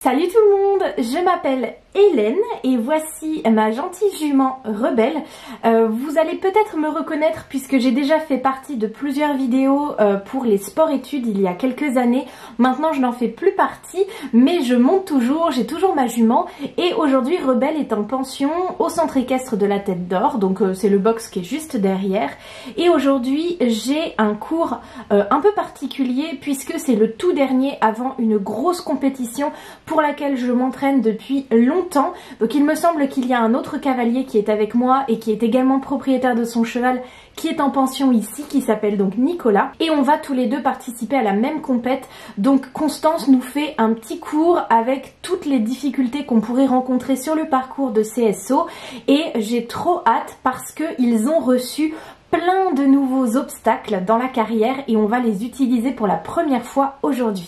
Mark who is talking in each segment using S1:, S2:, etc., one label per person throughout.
S1: Salut tout le monde, je m'appelle Hélène et voici ma gentille jument Rebelle. Vous allez peut-être me reconnaître puisque j'ai déjà fait partie de plusieurs vidéos pour les sports-études il y a quelques années. Maintenant je n'en fais plus partie mais je monte toujours, j'ai toujours ma jument et aujourd'hui Rebelle est en pension au centre équestre de la Tête d'Or, donc c'est le box qui est juste derrière. Et aujourd'hui j'ai un cours un peu particulier puisque c'est le tout dernier avant une grosse compétition pour laquelle je m'entraîne depuis longtemps. Donc il me semble qu'il y a un autre cavalier qui est avec moi et qui est également propriétaire de son cheval qui est en pension ici, qui s'appelle donc Nicolas. Et on va tous les deux participer à la même compète. Donc Constance nous fait un petit cours avec toutes les difficultés qu'on pourrait rencontrer sur le parcours de CSO. Et j'ai trop hâte parce qu'ils ont reçu plein de nouveaux obstacles dans la carrière et on va les utiliser pour la première fois aujourd'hui.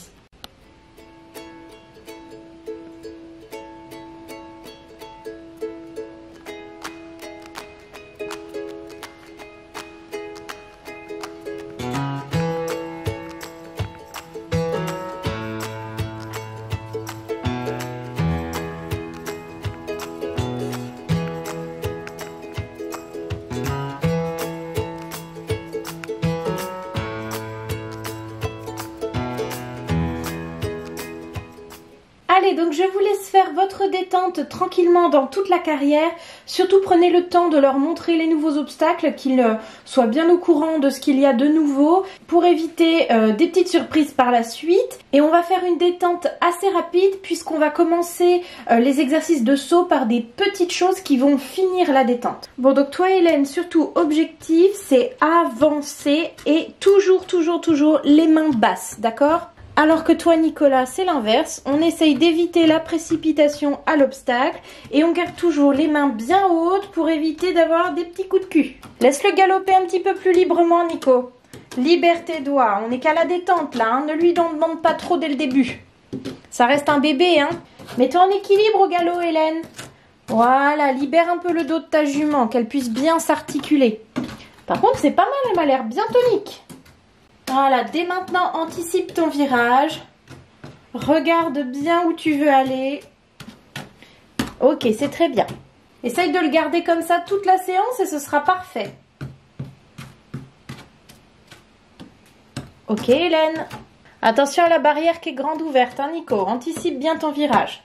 S1: Allez, donc je vous laisse faire votre détente tranquillement dans toute la carrière. Surtout prenez le temps de leur montrer les nouveaux obstacles, qu'ils soient bien au courant de ce qu'il y a de nouveau pour éviter des petites surprises par la suite. Et on va faire une détente assez rapide puisqu'on va commencer les exercices de saut par des petites choses qui vont finir la détente. Bon, donc toi Hélène, surtout objectif, c'est avancer et toujours les mains basses, d'accord ? Alors que toi Nicolas, c'est l'inverse, on essaye d'éviter la précipitation à l'obstacle et on garde toujours les mains bien hautes pour éviter d'avoir des petits coups de cul. Laisse-le galoper un petit peu plus librement Nico. Libère tes doigts, on n'est qu'à la détente là, hein. Ne lui demande pas trop dès le début. Ça reste un bébé, hein. Mets-toi en équilibre au galop Hélène. Voilà, libère un peu le dos de ta jument, qu'elle puisse bien s'articuler. Par contre c'est pas mal, elle m'a l'air bien tonique. Voilà, dès maintenant, anticipe ton virage. Regarde bien où tu veux aller. Ok, c'est très bien. Essaye de le garder comme ça toute la séance et ce sera parfait. Ok, Hélène. Attention à la barrière qui est grande ouverte, hein, Nico. Anticipe bien ton virage.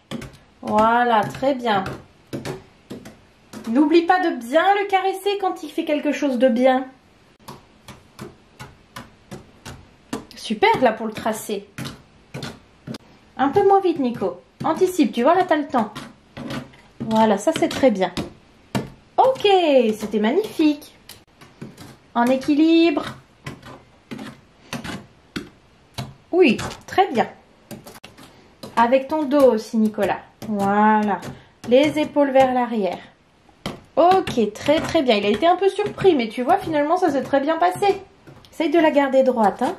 S1: Voilà, très bien. N'oublie pas de bien le caresser quand il fait quelque chose de bien. Super là pour le tracer. Un peu moins vite Nico. Anticipe, tu vois là t'as le temps. Voilà, ça c'est très bien. Ok, c'était magnifique. En équilibre. Oui, très bien. Avec ton dos aussi Nicolas. Voilà. Les épaules vers l'arrière. Ok, très bien. Il a été un peu surpris, mais tu vois finalement ça s'est très bien passé. Essaye de la garder droite, hein.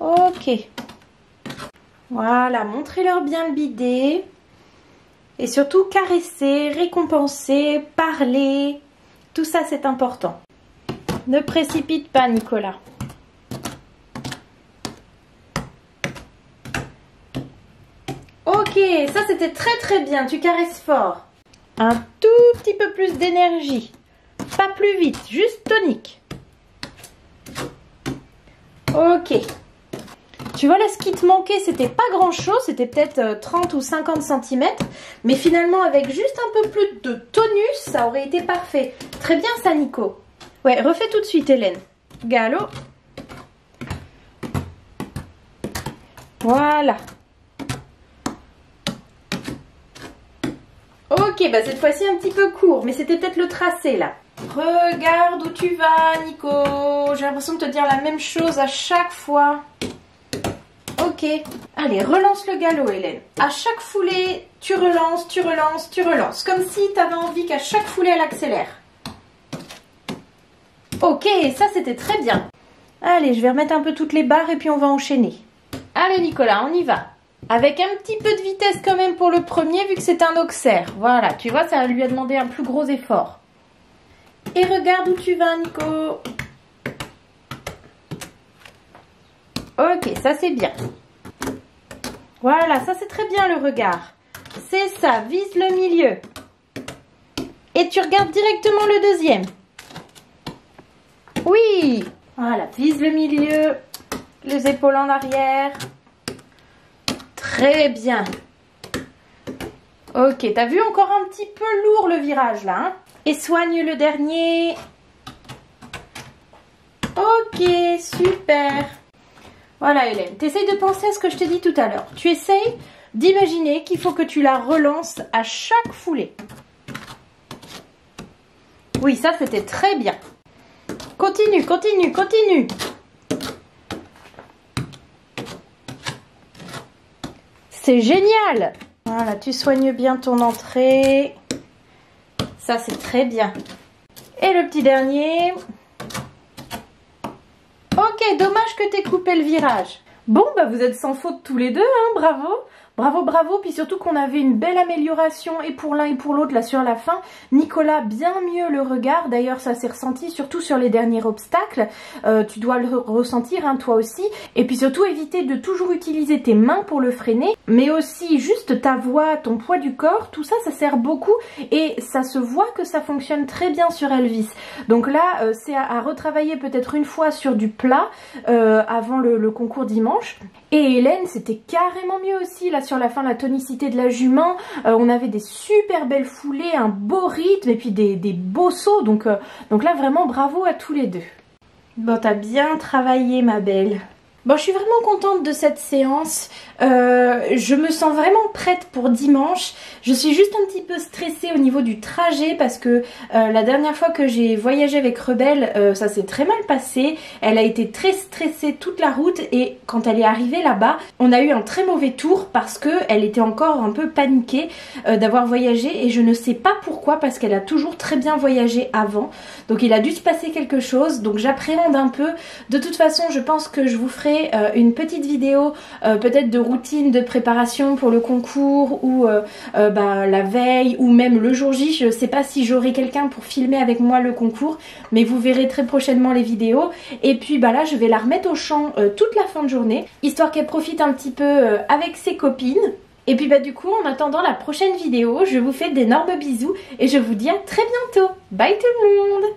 S1: Ok. Voilà, montrez-leur bien le bidet. Et surtout, caresser, récompenser, parler. Tout ça, c'est important. Ne précipite pas, Nicolas. Ok, ça, c'était très bien. Tu caresses fort. Un tout petit peu plus d'énergie. Pas plus vite, juste tonique. Ok. Tu vois là, ce qui te manquait, c'était pas grand chose, c'était peut-être 30 ou 50 cm. Mais finalement, avec juste un peu plus de tonus, ça aurait été parfait. Très bien ça, Nico. Ouais, refais tout de suite, Hélène. Galop. Voilà. Ok, bah cette fois-ci un petit peu court, mais c'était peut-être le tracé là. Regarde où tu vas, Nico. J'ai l'impression de te dire la même chose à chaque fois. Ok, allez, relance le galop, Hélène. À chaque foulée, tu relances. Comme si tu avais envie qu'à chaque foulée, elle accélère. Ok, ça c'était très bien. Allez, je vais remettre un peu toutes les barres et puis on va enchaîner. Allez, Nicolas, on y va. Avec un petit peu de vitesse quand même pour le premier, vu que c'est un auxerre. Voilà, tu vois, ça lui a demandé un plus gros effort. Et regarde où tu vas, Nico. Ok, ça c'est bien. Voilà, ça c'est très bien le regard. C'est ça, vise le milieu. Et tu regardes directement le deuxième. Oui, voilà, vise le milieu, les épaules en arrière. Très bien. Ok, t'as vu encore un petit peu lourd le virage là, hein? Et soigne le dernier. Ok, super. Voilà Hélène, t'essayes de penser à ce que je t'ai dit tout à l'heure. Tu essayes d'imaginer qu'il faut que tu la relances à chaque foulée. Oui, ça c'était très bien. Continue, continue, continue. C'est génial. Voilà, tu soignes bien ton entrée. Ça c'est très bien. Et le petit dernier. Ok, dommage que t'aies coupé le virage. Bon, bah vous êtes sans faute tous les deux, hein, bravo. Bravo, bravo, puis surtout qu'on avait une belle amélioration et pour l'un et pour l'autre là sur la fin. Nicolas, bien mieux le regard, d'ailleurs ça s'est ressenti surtout sur les derniers obstacles. Tu dois le ressentir, hein, toi aussi. Et puis surtout éviter de toujours utiliser tes mains pour le freiner, mais aussi juste ta voix, ton poids du corps, tout ça, ça sert beaucoup et ça se voit que ça fonctionne très bien sur Elvis. Donc là, c'est à retravailler peut-être une fois sur du plat avant le concours dimanche. Et Hélène, c'était carrément mieux aussi là sur la fin, la tonicité de la jument. On avait des super belles foulées, un beau rythme et puis des beaux sauts. Donc là, vraiment bravo à tous les deux. Bon, t'as bien travaillé ma belle. Bon, je suis vraiment contente de cette séance. Je me sens vraiment prête pour dimanche. Je suis juste un petit peu stressée au niveau du trajet parce que la dernière fois que j'ai voyagé avec Rebelle, ça s'est très mal passé. Elle a été très stressée toute la route et quand elle est arrivée là-bas, on a eu un très mauvais tour parce qu'elle était encore un peu paniquée d'avoir voyagé et je ne sais pas pourquoi parce qu'elle a toujours très bien voyagé avant. Donc il a dû se passer quelque chose, donc j'appréhende un peu. De toute façon, je pense que je vous ferai une petite vidéo peut-être de routine de préparation pour le concours ou la veille ou même le jour J. Je ne sais pas si j'aurai quelqu'un pour filmer avec moi le concours, mais vous verrez très prochainement les vidéos. Et puis là je vais la remettre au champ toute la fin de journée, histoire qu'elle profite un petit peu avec ses copines. Et puis du coup, en attendant la prochaine vidéo, je vous fais d'énormes bisous et je vous dis à très bientôt. Bye tout le monde!